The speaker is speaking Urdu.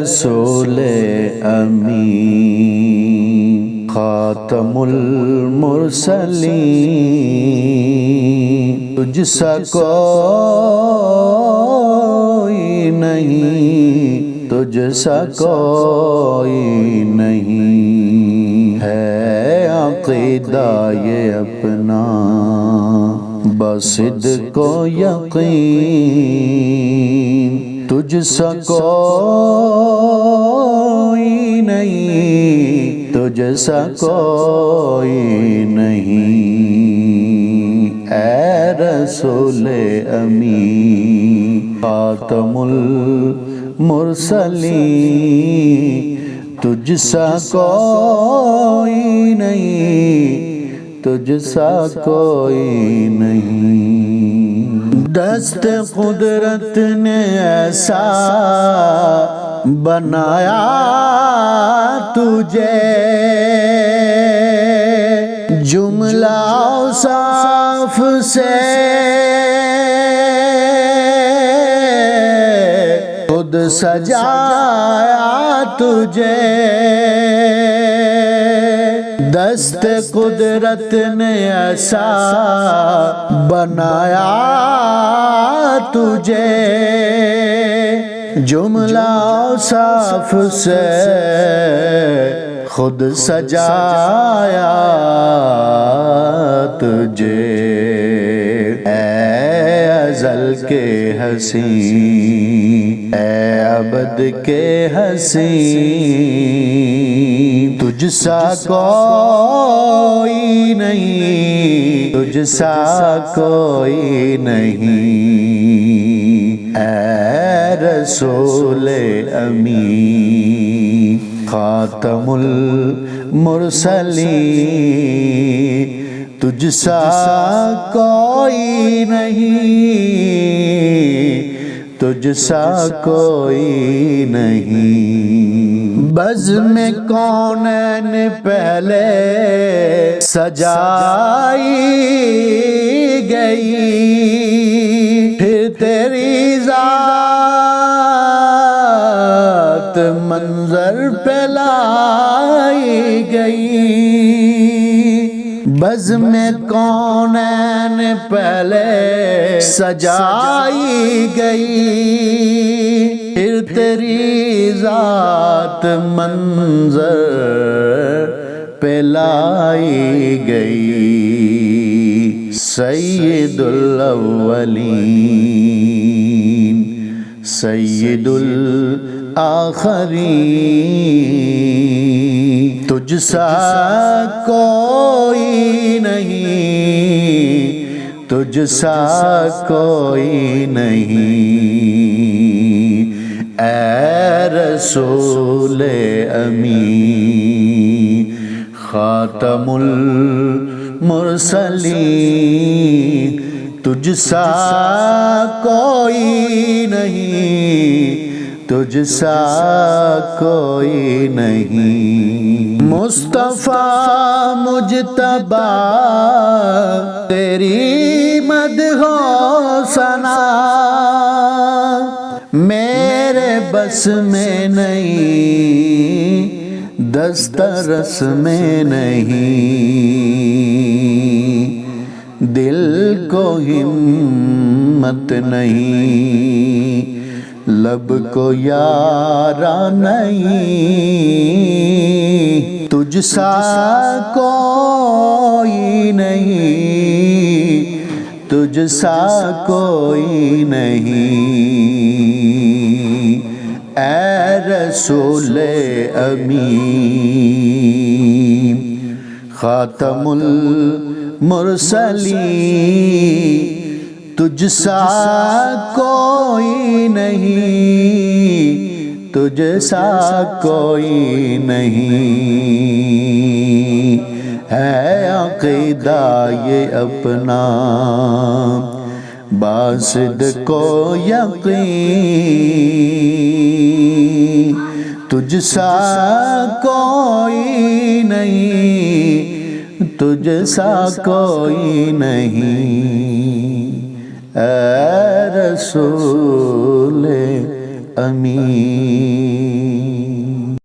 رسول امین خاتم المرسلین تجھ سا کوئی نہیں، تجھ سا کوئی نہیں، ہے عقیدہ یہ اپنا بصدق و یقین، تجھ سا کوئی نہیں، تجھ سا کوئی نہیں، اے رسول امین خاتم المرسلین تجھ سا کوئی نہیں، تجھ سا کوئی نہیں، دست قدرت نے ایسا بنایا تجھے، جملہ اوصاف سے خود سجایا تجھے، دست قدرت نے ایسا بنایا تجھے، جملہ اوصاف سے خود سجایا تجھے، اے ازل کے حسین، اے ابد کے حسین، تجھ سا کوئی نہیں، تجھ سا کوئی نہیں، اے رسول امین خاتم المرسلین تجھ سا کوئی نہیں، تجھ سا کوئی نہیں، بزم کونین پہلے سجائی گئی، پھر تیری ذات منظر پہ لائی گئی، بزم کونین پہلے سجائی گئی، پھر تیری ذات منظر پہ لائی گئی، سید الاولین سید الآخرین تجھ سا کوئی نہیں، تجھ سا کوئی نہیں، اے رسول امین خاتم المرسلین تجھ سا کوئی نہیں، تجھ سا کوئی نہیں، مصطفیٰ مجتبی تیری مدح و ثنا میرے بس میں نہیں، دسترس میں نہیں، دل کو ہمت نہیں، لب کو یارا نہیں، تجھ سا کوئی نہیں، تجھ سا کوئی نہیں، اے رسول امین خاتم المرسلین تجھ سا کوئی نہیں، تجھ سا کوئی نہیں، ہے عقیدہ یہ اپنا بصدق و یقین، تجھ سا کوئی نہیں، تجھ سا کوئی نہیں، اے رسول امین